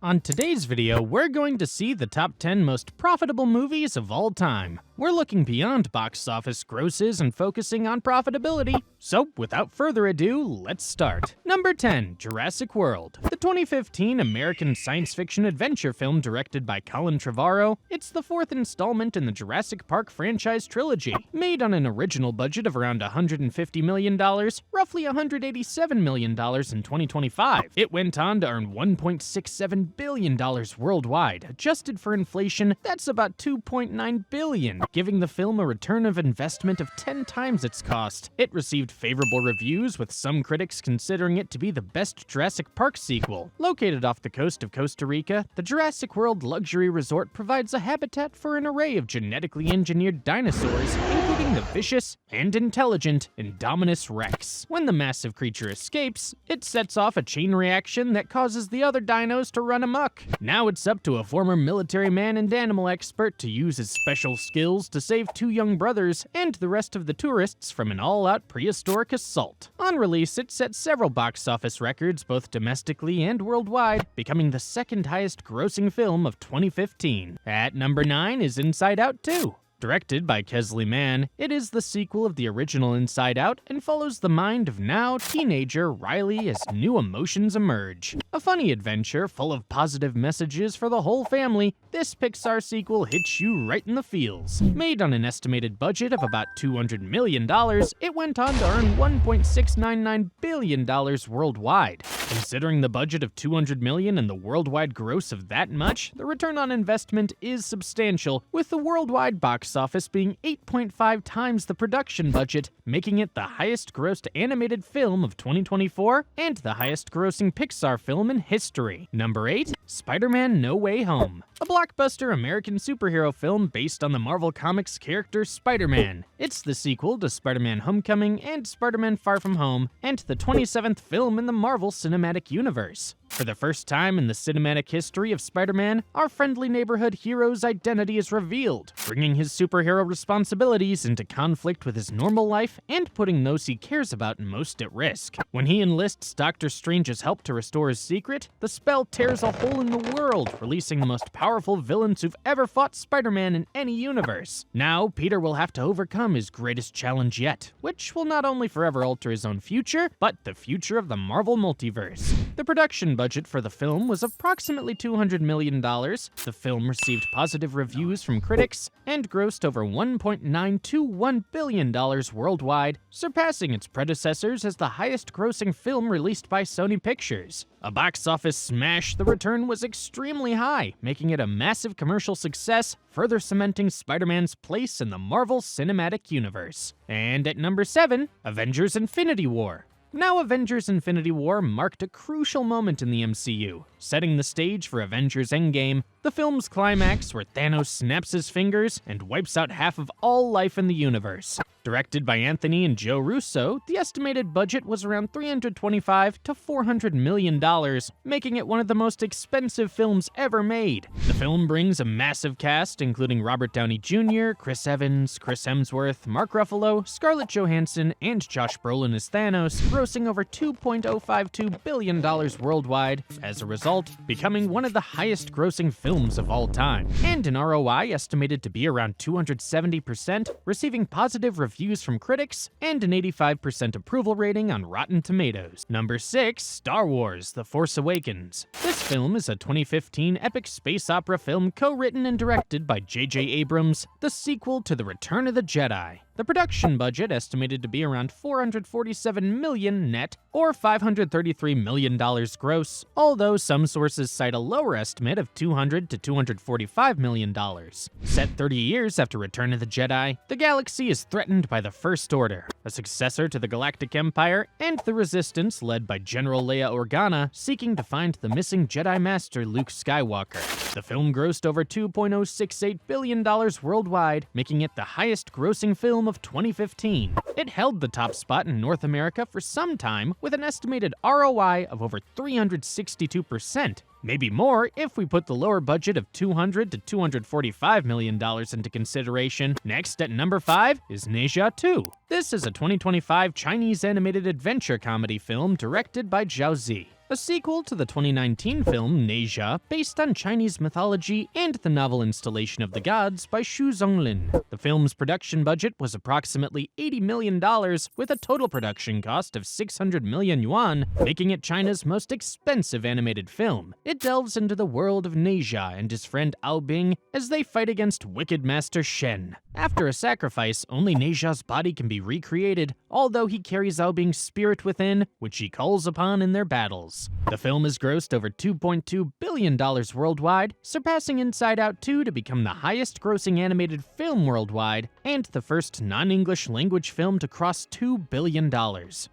On today's video, we're going to see the top 10 most profitable movies of all time. We're looking beyond box office grosses and focusing on profitability. So, without further ado, let's start. Number 10, Jurassic World. The 2015 American science fiction adventure film directed by Colin Trevorrow, it's the fourth installment in the Jurassic Park franchise trilogy. Made on an original budget of around $150 million, roughly $187 million in 2025. It went on to earn $1.67 billion worldwide. Adjusted for inflation, that's about $2.9 billion, giving the film a return of investment of 10 times its cost. It received favorable reviews, with some critics considering it to be the best Jurassic Park sequel. Located off the coast of Costa Rica, the Jurassic World luxury resort provides a habitat for an array of genetically engineered dinosaurs, including the vicious and intelligent Indominus Rex. When the massive creature escapes, it sets off a chain reaction that causes the other dinos to run amok. Now it's up to a former military man and animal expert to use his special skills to save two young brothers and the rest of the tourists from an all-out prehistoric assault. On release, it set several box office records both domestically and worldwide, becoming the second highest grossing film of 2015. At number 9 is Inside Out 2. Directed by Kesley Mann, it is the sequel of the original Inside Out and follows the mind of now teenager Riley as new emotions emerge. A funny adventure full of positive messages for the whole family, this Pixar sequel hits you right in the feels. Made on an estimated budget of about $200 million, it went on to earn $1.699 billion worldwide. Considering the budget of $200 million and the worldwide gross of that much, the return on investment is substantial, with the worldwide box office being 8.5 times the production budget, making it the highest grossed animated film of 2024 and the highest grossing Pixar film in history. Number 8, Spider-Man No Way Home. A blockbuster American superhero film based on the Marvel Comics character Spider-Man. It's the sequel to Spider-Man Homecoming and Spider-Man Far From Home, and the 27th film in the Marvel Cinematic Universe. For the first time in the cinematic history of Spider-Man, our friendly neighborhood hero's identity is revealed, bringing his superhero responsibilities into conflict with his normal life and putting those he cares about most at risk. When he enlists Doctor Strange's help to restore his secret, the spell tears a hole in the world, releasing the most powerful villains who've ever fought Spider-Man in any universe. Now, Peter will have to overcome his greatest challenge yet, which will not only forever alter his own future, but the future of the Marvel multiverse. The production budget for the film was approximately $200 million. The film received positive reviews from critics and grossed over $1.921 billion worldwide, surpassing its predecessors as the highest-grossing film released by Sony Pictures. A box office smash, the return was extremely high, making it a massive commercial success, further cementing Spider-Man's place in the Marvel Cinematic Universe. And at number 7, Avengers Infinity War. Now, Avengers Infinity War marked a crucial moment in the MCU, setting the stage for Avengers Endgame, the film's climax where Thanos snaps his fingers and wipes out half of all life in the universe. Directed by Anthony and Joe Russo, the estimated budget was around $325 to $400 million, making it one of the most expensive films ever made. The film brings a massive cast, including Robert Downey Jr., Chris Evans, Chris Hemsworth, Mark Ruffalo, Scarlett Johansson, and Josh Brolin as Thanos, grossing over $2.052 billion worldwide, as a result, becoming one of the highest-grossing films of all time. And an ROI estimated to be around 270%, receiving positive reviews from critics and an 85% approval rating on Rotten Tomatoes. Number 6, Star Wars: The Force Awakens. This film is a 2015 epic space opera film co-written and directed by J.J. Abrams, the sequel to The Return of the Jedi. The production budget estimated to be around $447 million net, or $533 million gross, although some sources cite a lower estimate of $200 to $245 million. Set 30 years after Return of the Jedi, the galaxy is threatened by the First Order, a successor to the Galactic Empire, and the Resistance led by General Leia Organa, seeking to find the missing Jedi Master Luke Skywalker. The film grossed over $2.068 billion worldwide, making it the highest-grossing film of 2015. It held the top spot in North America for some time, with an estimated ROI of over 362%. Maybe more if we put the lower budget of $200 to $245 million into consideration. Next, at number 5, is Ne Zha 2. This is a 2025 Chinese animated adventure comedy film directed by Zhao Zi. a sequel to the 2019 film Neja, based on Chinese mythology and the novel installation of the gods by Xu Zonglin. The film's production budget was approximately $80 million, with a total production cost of 600 million yuan, making it China's most expensive animated film. It delves into the world of Neja and his friend Ao Bing as they fight against wicked master Shen. After a sacrifice, only Neja's body can be recreated, although he carries Ao Bing's spirit within, which he calls upon in their battles. The film has grossed over $2.2 billion worldwide, surpassing Inside Out 2 to become the highest-grossing animated film worldwide, and the first non-English language film to cross $2 billion.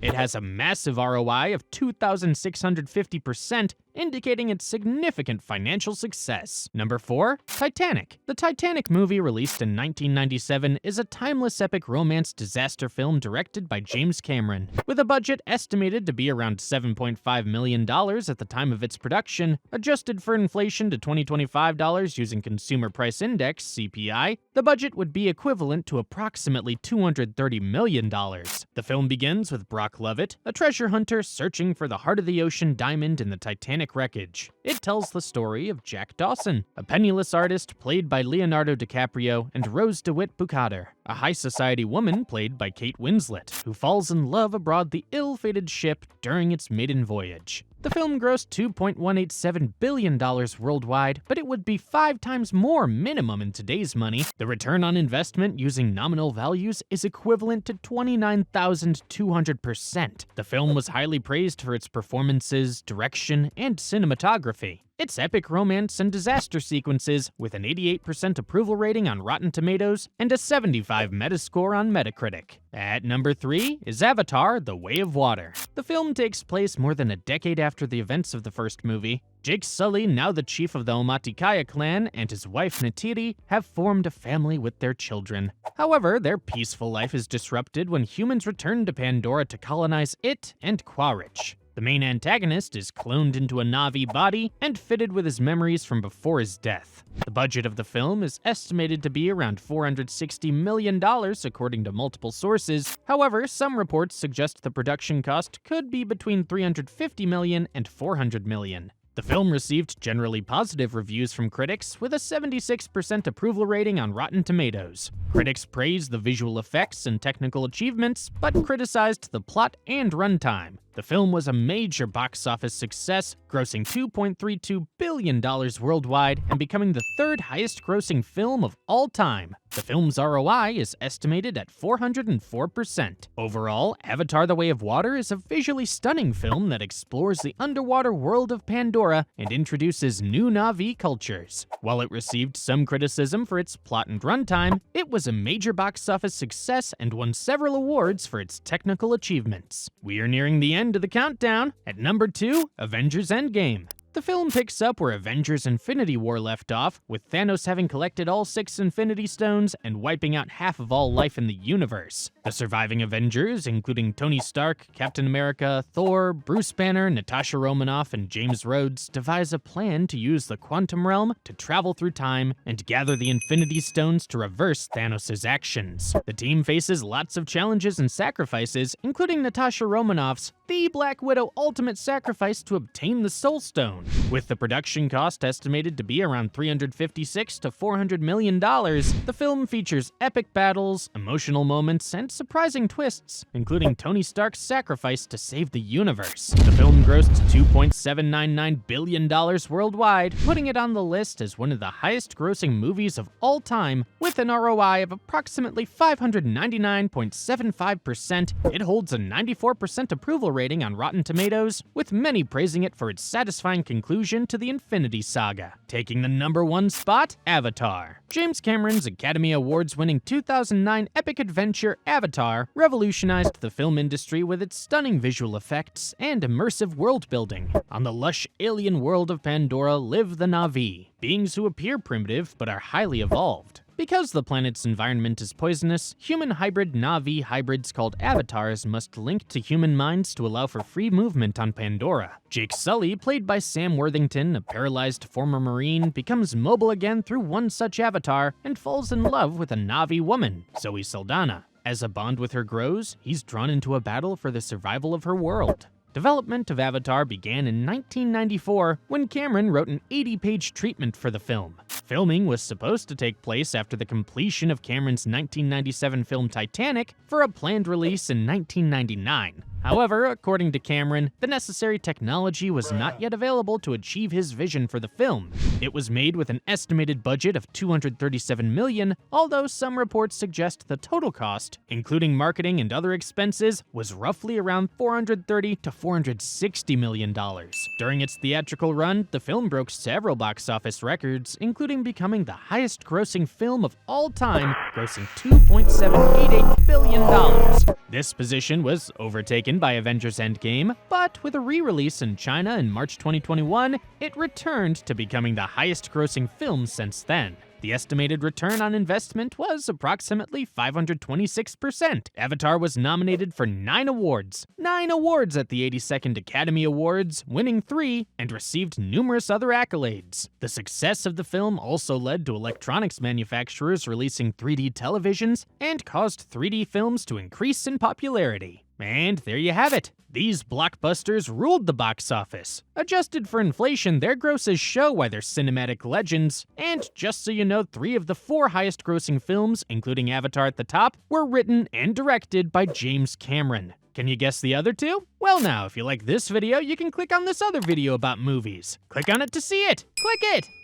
It has a massive ROI of 2,650%, indicating its significant financial success. Number 4. Titanic. The Titanic movie, released in 1997, is a timeless epic romance disaster film directed by James Cameron. With a budget estimated to be around $7.5 million at the time of its production, adjusted for inflation to $2025 using Consumer Price Index (CPI, the budget would be equivalent to approximately $230 million. The film begins with Brock Lovett, a treasure hunter searching for the heart of the ocean diamond in the Titanic wreckage. It tells the story of Jack Dawson, a penniless artist played by Leonardo DiCaprio, and Rose DeWitt Bukater, a high society woman played by Kate Winslet, who falls in love aboard the ill-fated ship during its maiden voyage. The film grossed $2.187 billion worldwide, but it would be 5 times more minimum in today's money. The return on investment using nominal values is equivalent to 29,200%. The film was highly praised for its performances, direction, and cinematography. Its epic romance and disaster sequences, with an 88% approval rating on Rotten Tomatoes and a 75 Metascore on Metacritic. At number 3 is Avatar: The Way of Water. The film takes place more than a decade after the events of the first movie. Jake Sully, now the chief of the Omaticaya clan, and his wife Neytiri have formed a family with their children. However, their peaceful life is disrupted when humans return to Pandora to colonize it and Quaritch. The main antagonist is cloned into a Na'vi body and fitted with his memories from before his death. The budget of the film is estimated to be around $460 million according to multiple sources. However, some reports suggest the production cost could be between $350 million and $400 million. The film received generally positive reviews from critics, with a 76% approval rating on Rotten Tomatoes. Critics praised the visual effects and technical achievements, but criticized the plot and runtime. The film was a major box office success, grossing $2.32 billion worldwide and becoming the 3rd highest grossing film of all time. The film's ROI is estimated at 404%. Overall, Avatar: The Way of Water is a visually stunning film that explores the underwater world of Pandora and introduces new Na'vi cultures. While it received some criticism for its plot and runtime, it was a major box office success and won several awards for its technical achievements. We are nearing the end of the countdown. At number 2, Avengers Endgame. The film picks up where Avengers Infinity War left off, with Thanos having collected all 6 Infinity Stones and wiping out half of all life in the universe. The surviving Avengers, including Tony Stark, Captain America, Thor, Bruce Banner, Natasha Romanoff, and James Rhodes, devise a plan to use the quantum realm to travel through time and gather the Infinity Stones to reverse Thanos' actions. The team faces lots of challenges and sacrifices, including Natasha Romanoff's the Black Widow ultimate sacrifice to obtain the Soul Stone. With the production cost estimated to be around $356 to $400 million, the film features epic battles, emotional moments, and surprising twists, including Tony Stark's sacrifice to save the universe. The film grossed $2.799 billion worldwide, putting it on the list as one of the highest-grossing movies of all time, with an ROI of approximately 599.75%. It holds a 94% approval rating on Rotten Tomatoes, with many praising it for its satisfying conclusion to the Infinity Saga. Taking the number 1 spot, Avatar. James Cameron's Academy Awards-winning 2009 epic adventure Avatar revolutionized the film industry with its stunning visual effects and immersive world-building. On the lush alien world of Pandora live the Na'vi, beings who appear primitive but are highly evolved. Because the planet's environment is poisonous, human hybrid Na'vi hybrids called avatars must link to human minds to allow for free movement on Pandora. Jake Sully, played by Sam Worthington, a paralyzed former Marine, becomes mobile again through one such avatar and falls in love with a Na'vi woman, Zoe Saldana. As a bond with her grows, he's drawn into a battle for the survival of her world. Development of Avatar began in 1994 when Cameron wrote an 80-page treatment for the film. Filming was supposed to take place after the completion of Cameron's 1997 film Titanic for a planned release in 1999. However, according to Cameron, the necessary technology was not yet available to achieve his vision for the film. It was made with an estimated budget of $237 million, although some reports suggest the total cost, including marketing and other expenses, was roughly around $430 to $460 million. During its theatrical run, the film broke several box office records, including becoming the highest-grossing film of all time, grossing $2.788 billion. This position was overtaken by Avengers Endgame, but with a re-release in China in March 2021, it returned to becoming the highest-grossing film since then. The estimated return on investment was approximately 526%. Avatar was nominated for 9 awards at the 82nd Academy Awards, winning 3, and received numerous other accolades. The success of the film also led to electronics manufacturers releasing 3D televisions and caused 3D films to increase in popularity. And there you have it. These blockbusters ruled the box office. Adjusted for inflation, their grosses show why they're cinematic legends. And just so you know, 3 of the 4 highest-grossing films, including Avatar at the top, were written and directed by James Cameron. Can you guess the other 2? Well now, if you like this video, you can click on this other video about movies. Click on it to see it! Click it!